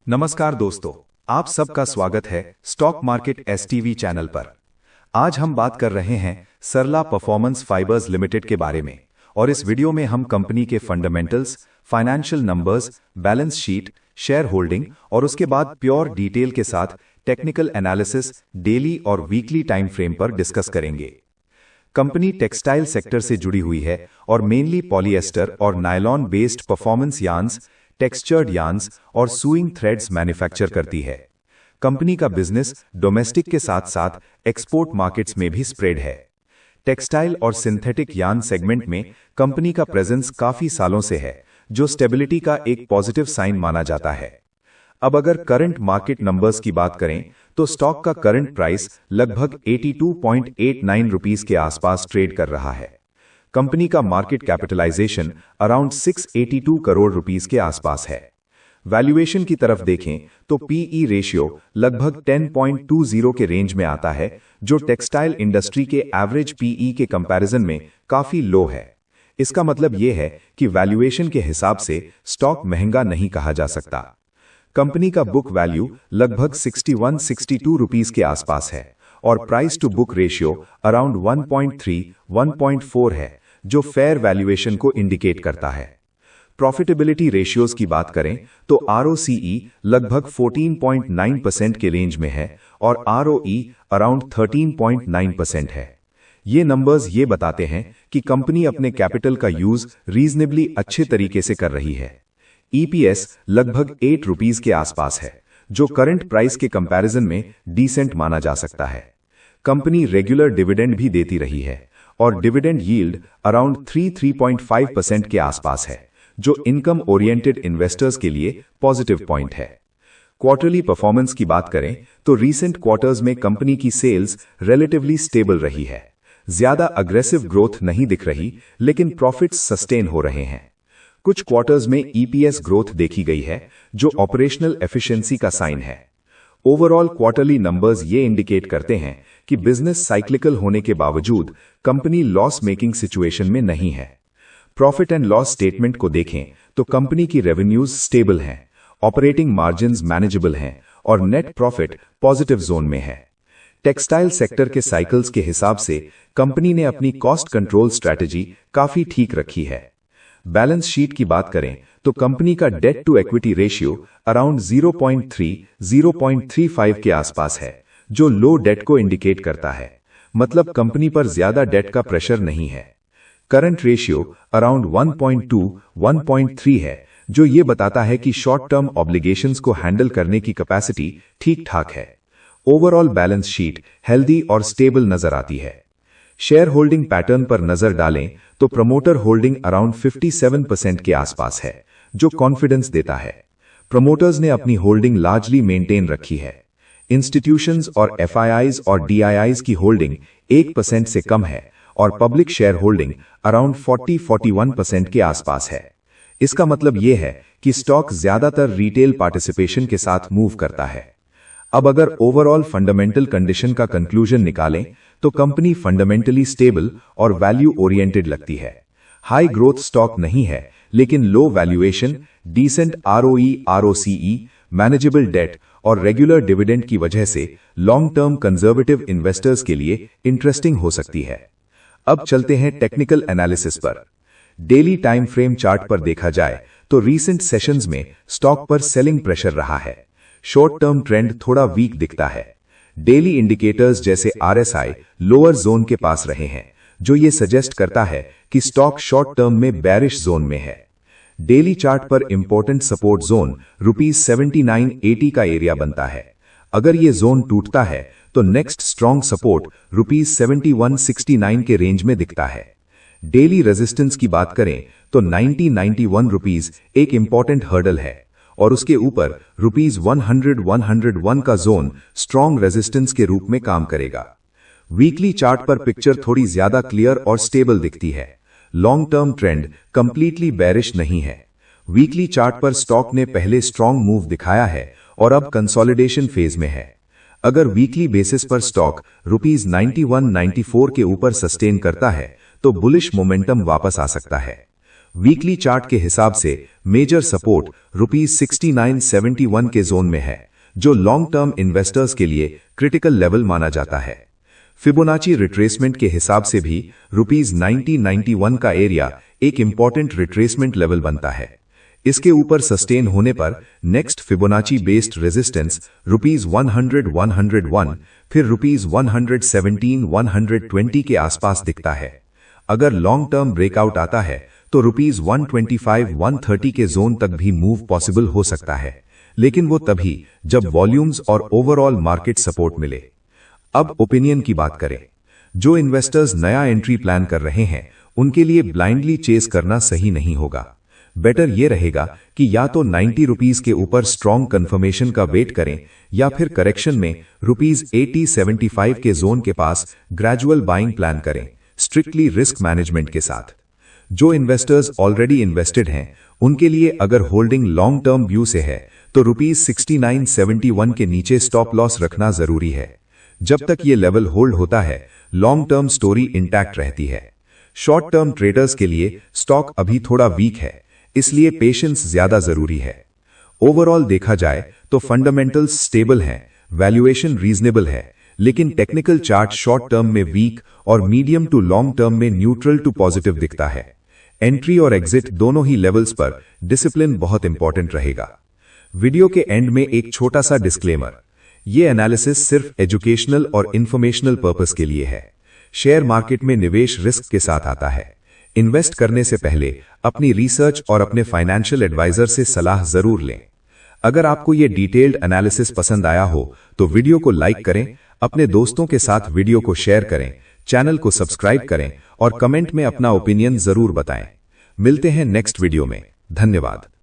नमस्कार दोस्तों, आप सबका स्वागत है स्टॉक मार्केट एसटीवी चैनल पर। आज हम बात कर रहे हैं सरला परफॉर्मेंस फाइबर्स लिमिटेड के बारे में और इस वीडियो में हम कंपनी के fundamentals, financial numbers, balance sheet, share holding और उसके बाद प्योर डिटेल के साथ टेक्निकल एनालिसिस, डेली और वीकली टाइम फ्रेम पर डिस्कस करेंगे। कंपनी टेक्सटाइल सेक्टर से जुड़ी हुई है और मेनली पॉलिएस्टर और nylon based performance yarns, textured yarns और सूइंग थ्रेड्स मैन्युफैक्चर करती है। कंपनी का बिजनेस डोमेस्टिक के साथ साथ एक्सपोर्ट मार्केट्स में भी स्प्रेड है। टेक्सटाइल और सिंथेटिक यार्न सेगमेंट में कंपनी का प्रेजेंस काफी सालों से है, जो स्टेबिलिटी का एक पॉजिटिव साइन माना जाता है। अब अगर करंट मार्केट नंबर्स की बात करें तो स्टॉक का करंट प्राइस लगभग 82.89 रुपीस के आसपास ट्रेड कर रहा है। कंपनी का market capitalisation around 682 crore rupees के आसपास है। वैल्यूएशन की तरफ देखें तो पीई रेशियो लगभग 10.20 के रेंज में आता है, जो टेक्सटाइल इंडस्ट्री के एवरेज पीई के कंपैरिजन में काफी लो है। इसका मतलब यह है कि वैल्यूएशन के हिसाब से स्टॉक महंगा नहीं कहा जा सकता। कंपनी का बुक वैल्यू लगभग 61-62 रुपीस के आसपास है और price to book ratio around 1.3-1.4 है, जो फेयर वैल्यूएशन को इंडिकेट करता है। प्रॉफिटेबिलिटी रेशियोज की बात करें तो आरओसीई लगभग 14.9% के रेंज में है और आरओई अराउंड 13.9% है। ये नंबर्स ये बताते हैं कि कंपनी अपने कैपिटल का यूज रीजनेबली अच्छे तरीके से कर रही है। ईपीएस लगभग 8 रुपीस के आसपास है, जो करंट प्राइस के कंपैरिजन में डिसेंट माना जा सकता है। कंपनी रेगुलर डिविडेंड भी देती रही है और डिविडेंड यील्ड अराउंड 3.5% के आसपास है, जो इनकम ओरिएंटेड इन्वेस्टर्स के लिए पॉजिटिव पॉइंट है। क्वार्टरली परफॉर्मेंस की बात करें तो रीसेंट क्वार्टर्स में कंपनी की सेल्स रिलेटिवली स्टेबल रही है। ज्यादा अग्रेसिव ग्रोथ नहीं दिख रही, लेकिन प्रॉफिट्स सस्टेन हो रहे हैं। कुछ क्वार्टर्स में ईपीएस ग्रोथ देखी गई है, जो ऑपरेशनल एफिशिएंसी का साइन है। ओवरऑल क्वार्टरली नंबर्स ये इंडिकेट करते हैं कि बिजनेस साइक्लिकल होने के बावजूद कंपनी लॉस मेकिंग सिचुएशन में नहीं है। प्रॉफिट एंड लॉस स्टेटमेंट को देखें तो कंपनी की रेवेन्यूज स्टेबल हैं, ऑपरेटिंग मार्जिन्स मैनेजेबल हैं और नेट प्रॉफिट पॉजिटिव जोन में है। टेक्सटाइल सेक्टर के साइकिल्स के हिसाब से कंपनी ने अपनी कॉस्ट कंट्रोल स्ट्रैटेजी काफी ठीक रखी है। बैलेंस शीट की बात करें तो कंपनी का debt to equity ratio around 0.35 के आसपास है, जो लो डेट को इंडिकेट करता है। मतलब कंपनी पर ज्यादा डेट का प्रेशर नहीं है। करंट रेशियो अराउंड 1.2-1.3 है, जो ये बताता है कि शॉर्ट टर्म ऑब्लिगेशंस को हैंडल करने की कैपेसिटी ठीक ठाक है। ओवरऑल बैलेंस शीट हेल्दी और स्टेबल नजर आती है। शेयर होल्डिंग पैटर्न पर नजर डालें तो प्रमोटर होल्डिंग अराउंड 57% के आसपास है, जो कॉन्फिडेंस देता है। प्रमोटर्स ने अपनी होल्डिंग लार्जली मेंटेन रखी है। इंस्टीट्यूशंस और एफआईआईज और डीआईआईज की होल्डिंग 1% से कम है और पब्लिक शेयर होल्डिंग अराउंड 40-41% के आसपास है। इसका मतलब यह है कि स्टॉक ज्यादातर रिटेल पार्टिसिपेशन के साथ मूव करता है। अब अगर ओवरऑल फंडामेंटल कंडीशन का कंक्लूजन निकालें तो कंपनी फंडामेंटली स्टेबल और वैल्यू ओरिएंटेड लगती है। हाई ग्रोथ स्टॉक नहीं है, लेकिन low valuation, decent ROE ROCE, manageable debt और रेगुलर डिविडेंड की वजह से लॉन्ग टर्म कंजर्वेटिव इन्वेस्टर्स के लिए इंटरेस्टिंग हो सकती है। अब चलते हैं टेक्निकल एनालिसिस पर। डेली टाइम फ्रेम चार्ट पर देखा जाए तो रीसेंट सेशंस में स्टॉक पर सेलिंग प्रेशर रहा है। शॉर्ट टर्म ट्रेंड थोड़ा वीक दिखता है। डेली इंडिकेटर्स जैसे आरएसआई लोअर जोन के पास रहे हैं, जो ये सजेस्ट करता है कि स्टॉक शॉर्ट टर्म में बेरिश जोन में है। डेली चार्ट पर इंपॉर्टेंट सपोर्ट जोन ₹79.80 का एरिया बनता है। अगर ये जोन टूटता है तो नेक्स्ट स्ट्रॉन्ग सपोर्ट ₹71.69 के रेंज में दिखता है। डेली रेजिस्टेंस की बात करें तो 90-91 रुपीस एक इंपॉर्टेंट हर्डल है और उसके ऊपर ₹100-101 का जोन स्ट्रॉन्ग रेजिस्टेंस के रूप में काम करेगा। वीकली चार्ट पर पिक्चर थोड़ी ज्यादा क्लियर और स्टेबल दिखती है। Long term trend completely bearish नहीं है। वीकली चार्ट पर स्टॉक ने पहले स्ट्रॉन्ग मूव दिखाया है और अब कंसोलिडेशन फेज में है। अगर वीकली बेसिस पर स्टॉक ₹91-94 के ऊपर सस्टेन करता है तो बुलिश मोमेंटम वापस आ सकता है। वीकली चार्ट के हिसाब से मेजर सपोर्ट ₹69.71 के जोन में है, जो लॉन्ग टर्म इन्वेस्टर्स के लिए क्रिटिकल लेवल माना जाता है। फिबोनाची रिट्रेसमेंट के हिसाब से भी ₹90.91 का एरिया एक इंपॉर्टेंट रिट्रेसमेंट लेवल बनता है। इसके ऊपर सस्टेन होने पर नेक्स्ट फिबोनाची बेस्ड रेजिस्टेंस ₹100-101, फिर ₹117-120 के आसपास दिखता है। अगर लॉन्ग टर्म ब्रेकआउट आता है तो ₹125-130 के जोन तक भी मूव पॉसिबल हो सकता है, लेकिन वो तभी जब वॉल्यूम्स और ओवरऑल मार्केट सपोर्ट मिले। अब ओपिनियन की बात करें। जो इन्वेस्टर्स नया एंट्री प्लान कर रहे हैं, उनके लिए ब्लाइंडली चेस करना सही नहीं होगा। बेटर ये रहेगा कि या तो ₹90 के ऊपर स्ट्रॉन्ग कंफर्मेशन का वेट करें, या फिर करेक्शन में ₹80-75 के जोन के पास ग्रेजुअल बाइंग प्लान करें, स्ट्रिक्टली रिस्क मैनेजमेंट के साथ। जो इन्वेस्टर्स ऑलरेडी इन्वेस्टेड हैं, उनके लिए अगर होल्डिंग लॉन्ग टर्म व्यू से है तो ₹69.71 के नीचे स्टॉप लॉस रखना जरूरी है। जब तक ये लेवल होल्ड होता है, लॉन्ग टर्म स्टोरी इंटैक्ट रहती है। शॉर्ट टर्म ट्रेडर्स के लिए स्टॉक अभी थोड़ा वीक है, इसलिए पेशेंस ज्यादा जरूरी है। ओवरऑल देखा जाए तो फंडामेंटल्स स्टेबल हैं, वैल्यूएशन रीजनेबल है, लेकिन टेक्निकल चार्ट शॉर्ट टर्म में वीक और मीडियम टू लॉन्ग टर्म में न्यूट्रल टू पॉजिटिव दिखता है। एंट्री और एग्जिट दोनों ही लेवल्स पर डिसिप्लिन बहुत इंपॉर्टेंट रहेगा। वीडियो के एंड में एक छोटा सा डिस्क्लेमर, ये एनालिसिस सिर्फ एजुकेशनल और इंफॉर्मेशनल पर्पस के लिए है। शेयर मार्केट में निवेश रिस्क के साथ आता है। इन्वेस्ट करने से पहले अपनी रिसर्च और अपने फाइनेंशियल एडवाइजर से सलाह जरूर लें। अगर आपको ये डिटेल्ड एनालिसिस पसंद आया हो तो वीडियो को लाइक करें, अपने दोस्तों के साथ वीडियो को शेयर करें, चैनल को सब्सक्राइब करें और कमेंट में अपना ओपिनियन जरूर बताएं। मिलते हैं नेक्स्ट वीडियो में। धन्यवाद।